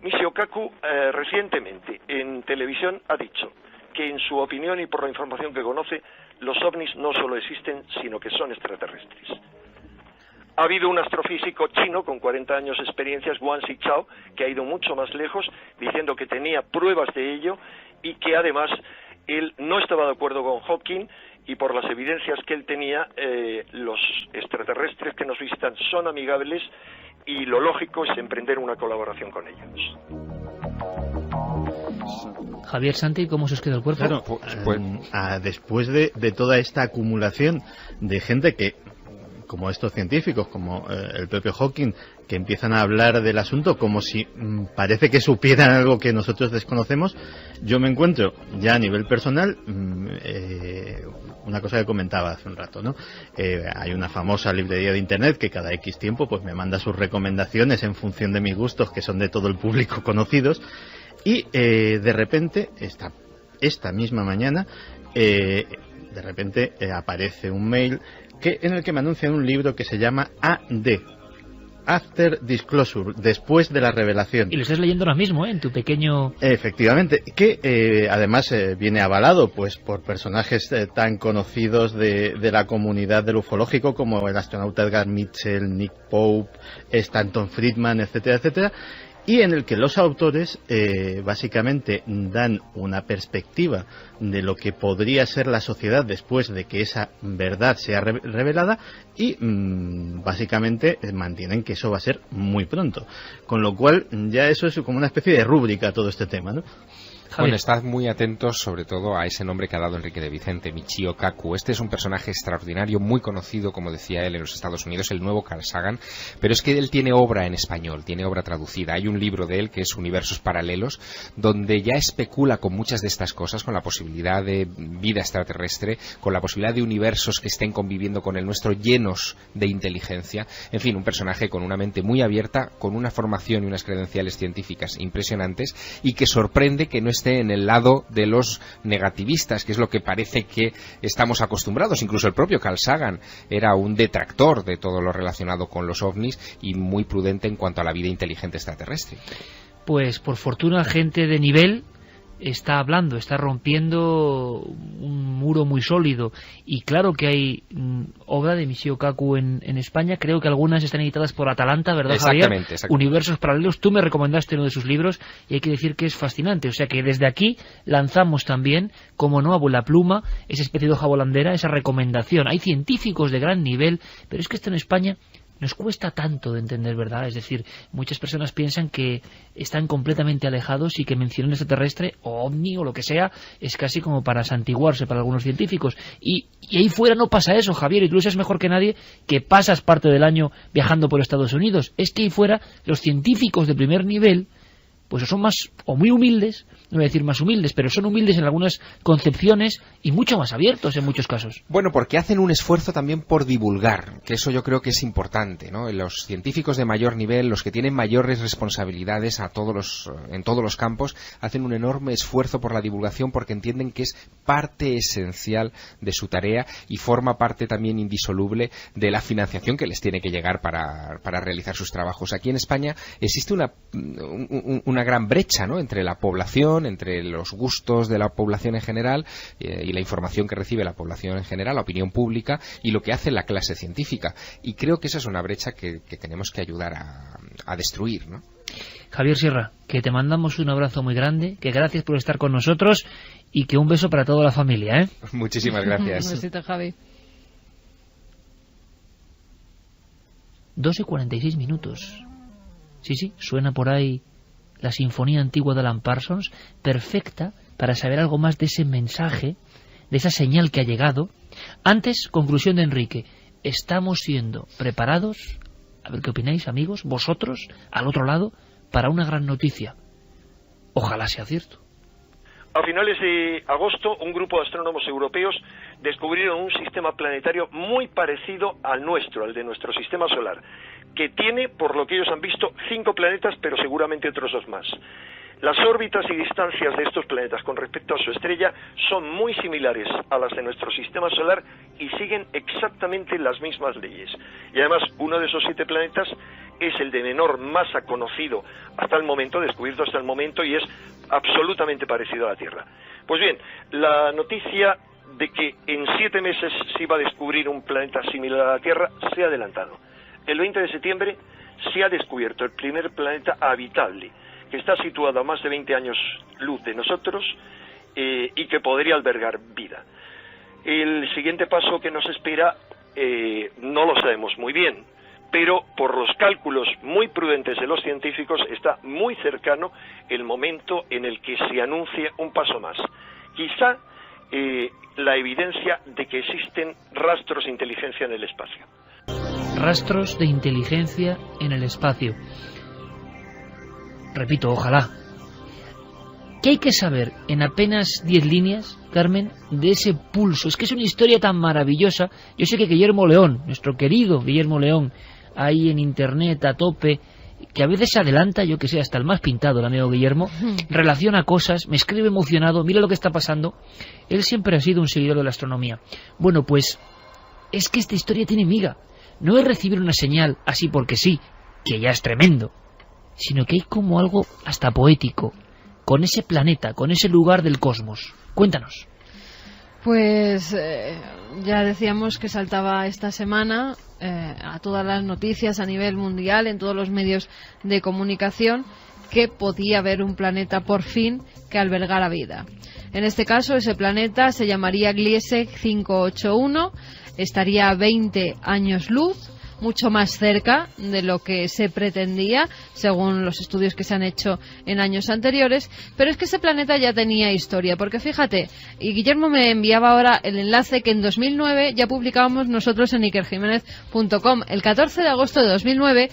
Michio Kaku recientemente en televisión ha dicho que en su opinión y por la información que conoce, los ovnis no solo existen, sino que son extraterrestres. Ha habido un astrofísico chino con 40 años de experiencia, Guan Xichao, que ha ido mucho más lejos, diciendo que tenía pruebas de ello y que además él no estaba de acuerdo con Hawking, y por las evidencias que él tenía, los extraterrestres que nos visitan son amigables y lo lógico es emprender una colaboración con ellos. Javier, Santi, ¿cómo se os quedó el cuerpo? Claro, después de toda esta acumulación de gente que, como estos científicos, como el propio Hawking, que empiezan a hablar del asunto como si parece que supieran algo que nosotros desconocemos, yo me encuentro ya a nivel personal una cosa que comentaba hace un rato, ¿no? Hay una famosa librería de internet que cada X tiempo pues me manda sus recomendaciones en función de mis gustos, que son de todo el público conocidos, y de repente esta misma mañana de repente aparece un mail en el que me anuncian un libro que se llama AD, After Disclosure, después de la revelación. Y lo estás leyendo ahora mismo, en tu pequeño... Efectivamente, que además viene avalado pues por personajes tan conocidos de la comunidad del ufológico como el astronauta Edgar Mitchell, Nick Pope, Stanton Friedman, etcétera, etcétera, y en el que los autores básicamente dan una perspectiva de lo que podría ser la sociedad después de que esa verdad sea revelada, y básicamente mantienen que eso va a ser muy pronto, con lo cual ya eso es como una especie de rúbrica a todo este tema, ¿no? Bueno, estad muy atentos sobre todo a ese nombre que ha dado Enrique de Vicente, Michio Kaku. Este es un personaje extraordinario, muy conocido, como decía él, en los Estados Unidos, el nuevo Carl Sagan, pero es que él tiene obra en español, tiene obra traducida. Hay un libro de él que es Universos Paralelos, donde ya especula con muchas de estas cosas, con la posibilidad de vida extraterrestre, con la posibilidad de universos que estén conviviendo con el nuestro llenos de inteligencia. En fin, un personaje con una mente muy abierta, con una formación y unas credenciales científicas impresionantes, y que sorprende que no esté en el lado de los negativistas, que es lo que parece que estamos acostumbrados. Incluso el propio Carl Sagan era un detractor de todo lo relacionado con los ovnis y muy prudente en cuanto a la vida inteligente extraterrestre. Pues por fortuna gente de nivel está hablando, está rompiendo un muro muy sólido, y claro que hay obra de Michio Kaku en España. Creo que algunas están editadas por Atalanta, ¿verdad, Javier? Exactamente. Universos Paralelos. Tú me recomendaste uno de sus libros y hay que decir que es fascinante, o sea que desde aquí lanzamos también, como no, a vuela pluma, esa especie de hoja volandera, esa recomendación. Hay científicos de gran nivel, pero es que esto en España nos cuesta tanto de entender, ¿verdad? Es decir, muchas personas piensan que están completamente alejados y que mencionar extraterrestre o ovni o lo que sea es casi como para santiguarse para algunos científicos. Y ahí fuera no pasa eso, Javier, y tú lo sabes mejor que nadie, que pasas parte del año viajando por Estados Unidos. Es que ahí fuera los científicos de primer nivel pues son más, o muy humildes, no voy a decir más humildes, pero son humildes en algunas concepciones y mucho más abiertos en muchos casos. Bueno, porque hacen un esfuerzo también por divulgar, que eso yo creo que es importante, ¿no? Los científicos de mayor nivel, los que tienen mayores responsabilidades en todos los campos, hacen un enorme esfuerzo por la divulgación porque entienden que es parte esencial de su tarea y forma parte también indisoluble de la financiación que les tiene que llegar para realizar sus trabajos. Aquí en España existe una gran brecha, ¿no?, entre la población, entre los gustos de la población en general y la información que recibe la población en general, la opinión pública y lo que hace la clase científica. Y creo que esa es una brecha que tenemos que ayudar a destruir, ¿no? Javier Sierra, que te mandamos un abrazo muy grande, que gracias por estar con nosotros y que un beso para toda la familia, ¿eh? Muchísimas gracias. Un besito, Javi. 2:46. Sí, suena por ahí la sinfonía antigua de Alan Parsons, perfecta para saber algo más de ese mensaje, de esa señal que ha llegado. Antes, conclusión de Enrique, estamos siendo preparados, a ver qué opináis, amigos, vosotros, al otro lado, para una gran noticia. Ojalá sea cierto. A finales de agosto, un grupo de astrónomos europeos descubrieron un sistema planetario muy parecido al nuestro, al de nuestro sistema solar, que tiene, por lo que ellos han visto, 5 planetas, pero seguramente otros 2 más. Las órbitas y distancias de estos planetas con respecto a su estrella son muy similares a las de nuestro sistema solar y siguen exactamente las mismas leyes. Y además, uno de esos 7 planetas es el de menor masa conocido hasta el momento, descubierto hasta el momento, y es absolutamente parecido a la Tierra. Pues bien, la noticia de que en 7 meses se iba a descubrir un planeta similar a la Tierra se ha adelantado. El 20 de septiembre se ha descubierto el primer planeta habitable, que está situado a más de 20 años luz de nosotros y que podría albergar vida. El siguiente paso que nos espera no lo sabemos muy bien, pero por los cálculos muy prudentes de los científicos está muy cercano el momento en el que se anuncie un paso más. Quizá la evidencia de que existen rastros de inteligencia en el espacio. Rastros de inteligencia en el espacio. Repito, ojalá. ¿Qué hay que saber en apenas 10 líneas, Carmen, de ese pulso? Es que es una historia tan maravillosa. Yo sé que Guillermo León, nuestro querido Guillermo León, ahí en internet a tope, que a veces se adelanta, yo que sé, hasta el más pintado, el amigo Guillermo, relaciona cosas, me escribe emocionado, mira lo que está pasando. Él siempre ha sido un seguidor de la astronomía. Bueno, pues es que esta historia tiene miga. No es recibir una señal así porque sí, que ya es tremendo, sino que hay como algo hasta poético con ese planeta, con ese lugar del cosmos. Cuéntanos. Pues ya decíamos que saltaba esta semana a todas las noticias a nivel mundial, en todos los medios de comunicación, que podía haber un planeta por fin que albergara vida. En este caso, ese planeta se llamaría Gliese 581, estaría a 20 años luz, mucho más cerca de lo que se pretendía, según los estudios que se han hecho en años anteriores, pero es que ese planeta ya tenía historia, porque fíjate, y Guillermo me enviaba ahora el enlace que en 2009 ya publicábamos nosotros en ikerjimenez.com. El 14 de agosto de 2009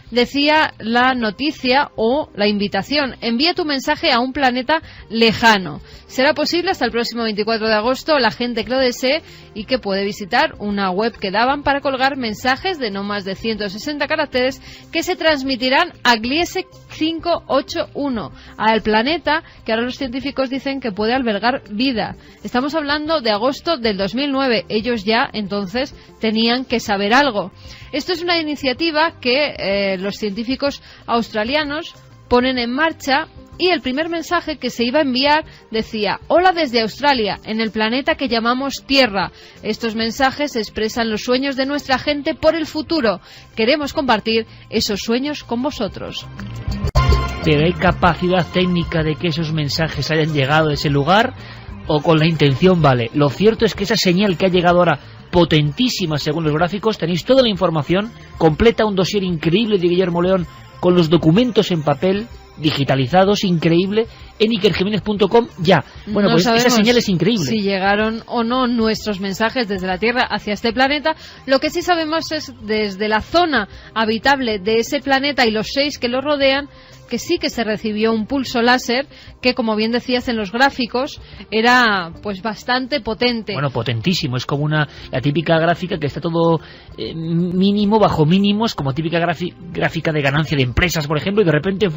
decía la noticia o la invitación: envía tu mensaje a un planeta lejano. Será posible hasta el próximo 24 de agosto la gente que lo desee y que puede visitar una web que daban para colgar mensajes de no más de 160 caracteres que se transmitirán a Gliese 581, al planeta que ahora los científicos dicen que puede albergar vida. Estamos hablando de agosto del 2009. Ellos ya entonces tenían que saber algo. Esto es una iniciativa que los científicos australianos ponen en marcha, y el primer mensaje que se iba a enviar decía: hola desde Australia, en el planeta que llamamos Tierra. Estos mensajes expresan los sueños de nuestra gente por el futuro. Queremos compartir esos sueños con vosotros. ¿Pero hay capacidad técnica de que esos mensajes hayan llegado a ese lugar? ¿O con la intención vale? Lo cierto es que esa señal que ha llegado ahora, potentísima según los gráficos, tenéis toda la información completa, un dossier increíble de Guillermo León con los documentos en papel, digitalizados, increíble, en ikerjiménez.com ya. Bueno, no pues esa señal es increíble. Si llegaron o no nuestros mensajes desde la Tierra hacia este planeta. Lo que sí sabemos es desde la zona habitable de ese planeta y los 6 que lo rodean, que sí que se recibió un pulso láser que, como bien decías en los gráficos, era pues bastante potente. Bueno, potentísimo, es como la típica gráfica que está todo mínimo, bajo mínimos, como típica gráfica de ganancia de empresas, por ejemplo, y de repente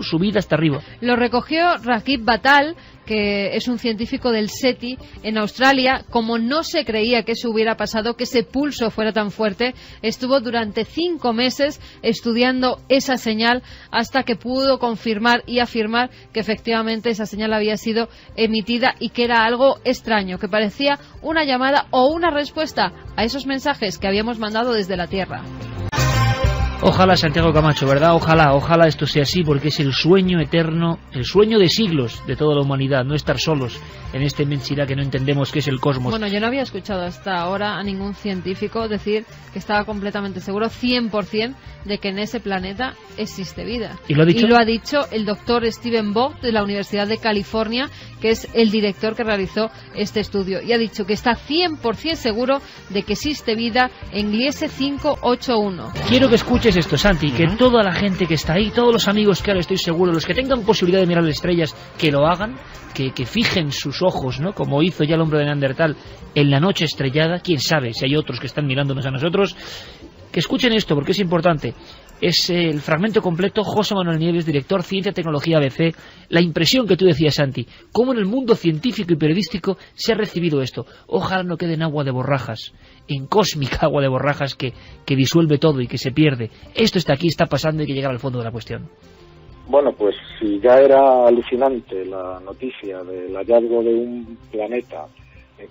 subida hasta arriba. Lo recogió Rakib Batal, que es un científico del SETI en Australia. Como no se creía que eso hubiera pasado, que ese pulso fuera tan fuerte, estuvo durante 5 meses estudiando esa señal hasta que pudo confirmar y afirmar que efectivamente esa señal había sido emitida y que era algo extraño, que parecía una llamada o una respuesta a esos mensajes que habíamos mandado desde la Tierra. Ojalá, Santiago Camacho, ¿verdad? Ojalá esto sea así, porque es el sueño eterno, el sueño de siglos de toda la humanidad, no estar solos en esta inmensidad que no entendemos que es el cosmos. Bueno, yo no había escuchado hasta ahora a ningún científico decir que estaba completamente seguro, 100%, de que en ese planeta existe vida. ¿Y lo ha dicho? Y lo ha dicho el doctor Steven Vogt de la Universidad de California, que es el director que realizó este estudio. Y ha dicho que está 100% seguro de que existe vida en Gliese 581. Quiero que escuches esto, Santi, que toda la gente que está ahí, todos los amigos que ahora estoy seguro, los que tengan posibilidad de mirar las estrellas, que lo hagan, que fijen sus ojos, ¿no? Como hizo ya el hombre de Neandertal en la noche estrellada. Quién sabe si hay otros que están mirándonos a nosotros. Que escuchen esto porque es importante. Es el fragmento completo. José Manuel Nieves, director Ciencia y Tecnología ABC. La impresión que tú decías, Santi, cómo en el mundo científico y periodístico se ha recibido esto. Ojalá no quede en agua de borrajas, en cósmica agua de borrajas que disuelve todo y que se pierde. Esto está aquí, está pasando y hay que llegar al fondo de la cuestión. Bueno, pues si ya era alucinante la noticia del hallazgo de un planeta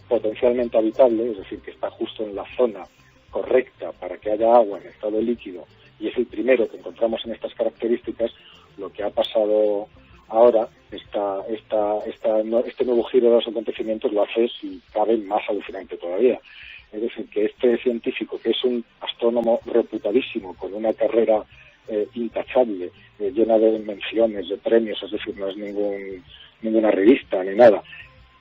potencialmente habitable, es decir, que está justo en la zona correcta para que haya agua en estado líquido, y es el primero que encontramos en estas características, lo que ha pasado ahora, este nuevo giro de los acontecimientos lo hace, si cabe, más alucinante todavía. Es decir, que este científico, que es un astrónomo reputadísimo, con una carrera intachable, llena de menciones, de premios, es decir, no es ninguna revista ni nada,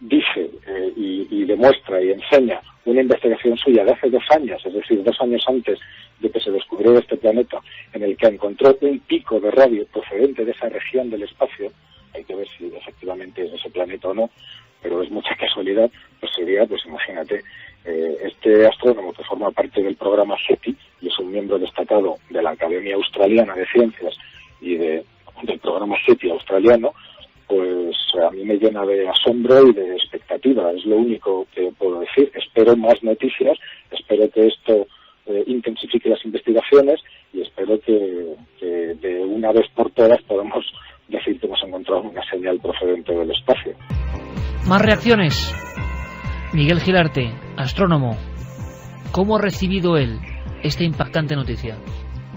dice y demuestra y enseña una investigación suya de hace 2 años, es decir, 2 años antes de que se descubriera este planeta, en el que encontró un pico de radio procedente de esa región del espacio. Hay que ver si efectivamente es ese planeta o no, pero es mucha casualidad. Pues sería, pues imagínate, este astrónomo que forma parte del programa SETI y es un miembro destacado de la Academia Australiana de Ciencias y del programa SETI australiano, pues a mí me llena de asombro y de expectativa, es lo único que puedo decir. Espero más noticias, espero que esto intensifique las investigaciones y espero que de una vez por todas podamos decir que hemos encontrado una señal procedente del espacio. Más reacciones. Miguel Gilarte, astrónomo, ¿cómo ha recibido él esta impactante noticia?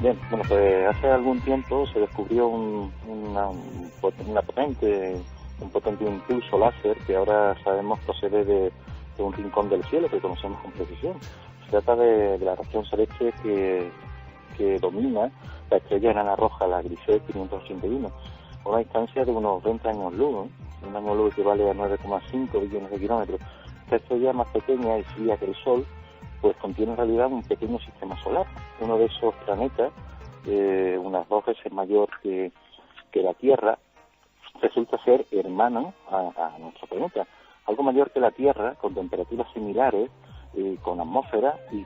Bien, bueno, pues hace algún tiempo se descubrió un potente impulso láser que ahora sabemos procede de un rincón del cielo que conocemos con precisión. Se trata de la región celeste que domina la estrella enana roja, la Gliese 581, a una distancia de unos 20 años luz, ¿eh? Un año luz equivale a 9,5 billones de kilómetros. Esta estrella más pequeña y fría que el Sol, pues contiene en realidad un pequeño sistema solar. Uno de esos planetas, unas 2 veces mayor que la Tierra, resulta ser hermano a nuestro planeta. Algo mayor que la Tierra, con temperaturas similares, con atmósfera y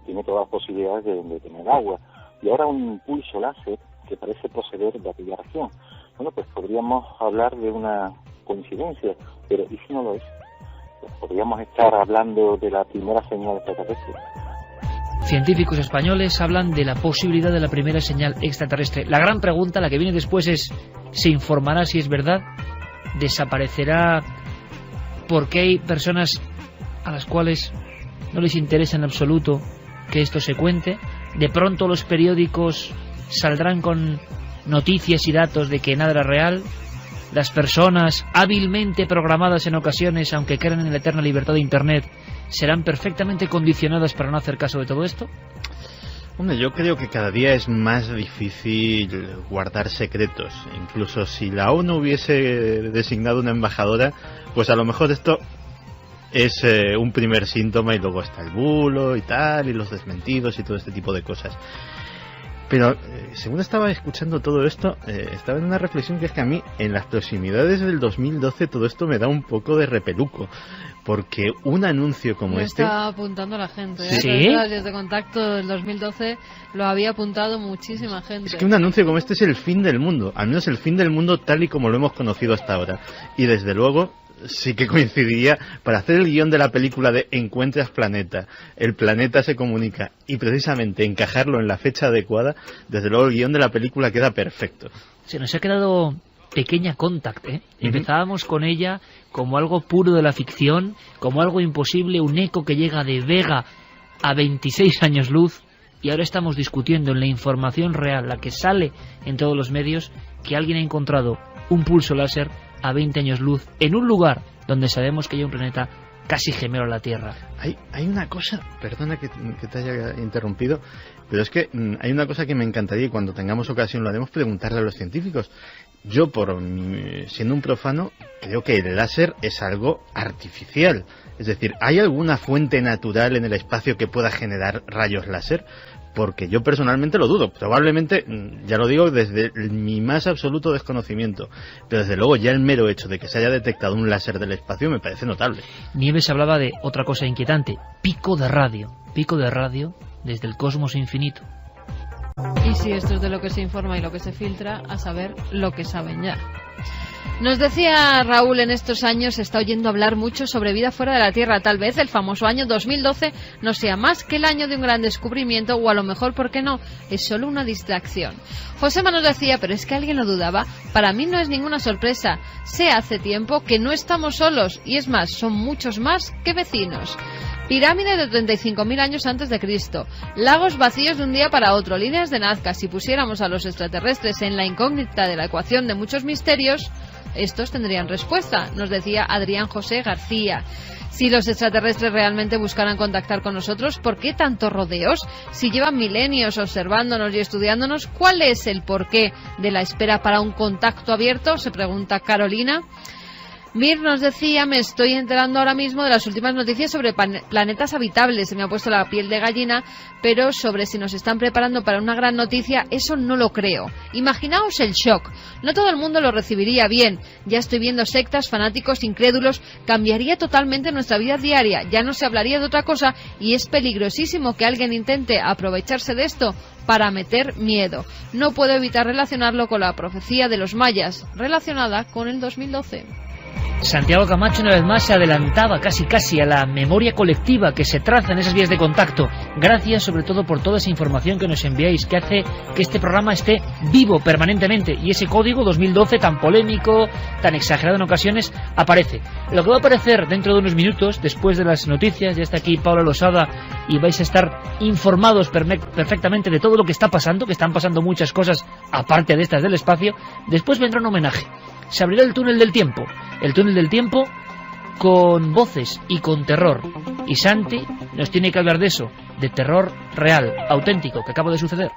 tiene todas las posibilidades de tener agua. Y ahora un impulso láser que parece proceder de aquella región. Bueno, pues podríamos hablar de una coincidencia, pero ¿y si no lo es? Pues podríamos estar hablando de la primera señal extraterrestre. Científicos españoles hablan de la posibilidad de la primera señal extraterrestre. La gran pregunta, la que viene después, es: ¿se informará si es verdad? ¿Desaparecerá porque hay personas a las cuales no les interesa en absoluto que esto se cuente? ¿De pronto los periódicos saldrán con noticias y datos de que nada era real? Las personas hábilmente programadas en ocasiones, aunque crean en la eterna libertad de Internet, ¿serán perfectamente condicionadas para no hacer caso de todo esto? Hombre, yo creo que cada día es más difícil guardar secretos. Incluso si la ONU hubiese designado una embajadora, pues a lo mejor esto es un primer síntoma y luego está el bulo y tal, y los desmentidos y todo este tipo de cosas. Pero según estaba escuchando todo esto, estaba en una reflexión que es que a mí, en las proximidades del 2012, todo esto me da un poco de repeluco. Porque un anuncio como este... Está apuntando la gente. ¿Sí? Las vías de contacto del 2012 lo había apuntado muchísima gente. Es que un anuncio como este es el fin del mundo. Al menos el fin del mundo tal y como lo hemos conocido hasta ahora. Y desde luego sí que coincidiría para hacer el guión de la película de Encuentras Planeta, el planeta se comunica, y precisamente encajarlo en la fecha adecuada. Desde luego el guión de la película queda perfecto. Se nos ha quedado pequeña Contact, ¿eh? Empezábamos con ella como algo puro de la ficción, como algo imposible, un eco que llega de Vega a 26 años luz, y ahora estamos discutiendo en la información real, la que sale en todos los medios, que alguien ha encontrado un pulso láser a 20 años luz en un lugar donde sabemos que hay un planeta casi gemelo a la Tierra. Hay una cosa, perdona que te haya interrumpido, pero es que hay una cosa que me encantaría, y cuando tengamos ocasión lo haremos, preguntarle a los científicos. Yo, siendo un profano, creo que el láser es algo artificial. Es decir, ¿hay alguna fuente natural en el espacio que pueda generar rayos láser? Porque yo personalmente lo dudo. Probablemente, ya lo digo, desde mi más absoluto desconocimiento. Pero desde luego ya el mero hecho de que se haya detectado un láser del espacio me parece notable. Nieves hablaba de otra cosa inquietante, pico de radio desde el cosmos infinito. Y si esto es de lo que se informa y lo que se filtra, a saber lo que saben ya. Nos decía Raúl, en estos años se está oyendo hablar mucho sobre vida fuera de la Tierra. Tal vez el famoso año 2012 no sea más que el año de un gran descubrimiento, o a lo mejor, ¿por qué no?, es solo una distracción. Josema nos decía, pero es que alguien lo dudaba. Para mí no es ninguna sorpresa. Sé hace tiempo que no estamos solos, y es más, son muchos más que vecinos. Pirámide de 35.000 años antes de Cristo, lagos vacíos de un día para otro, líneas de Nazca. Si pusiéramos a los extraterrestres en la incógnita de la ecuación de muchos misterios, estos tendrían respuesta, nos decía Adrián José García. Si los extraterrestres realmente buscaran contactar con nosotros, ¿por qué tantos rodeos? Si llevan milenios observándonos y estudiándonos, ¿cuál es el porqué de la espera para un contacto abierto?, se pregunta Carolina. Mir nos decía, me estoy enterando ahora mismo de las últimas noticias sobre planetas habitables. Se me ha puesto la piel de gallina, pero sobre si nos están preparando para una gran noticia, eso no lo creo. Imaginaos el shock. No todo el mundo lo recibiría bien. Ya estoy viendo sectas, fanáticos, incrédulos. Cambiaría totalmente nuestra vida diaria. Ya no se hablaría de otra cosa, y es peligrosísimo que alguien intente aprovecharse de esto para meter miedo. No puedo evitar relacionarlo con la profecía de los mayas, relacionada con el 2012. Santiago Camacho una vez más se adelantaba casi a la memoria colectiva que se traza en esas vías de contacto. Gracias sobre todo por toda esa información que nos enviáis, que hace que este programa esté vivo permanentemente, y ese código 2012 tan polémico, tan exagerado en ocasiones, aparece. Lo que va a aparecer dentro de unos minutos, después de las noticias, ya está aquí Paula Losada y vais a estar informados perfectamente de todo lo que está pasando, que están pasando muchas cosas aparte de estas del espacio. Después vendrá un homenaje. Se abrirá el túnel del tiempo con voces y con terror. Y Santi nos tiene que hablar de eso, de terror real, auténtico, que acaba de suceder.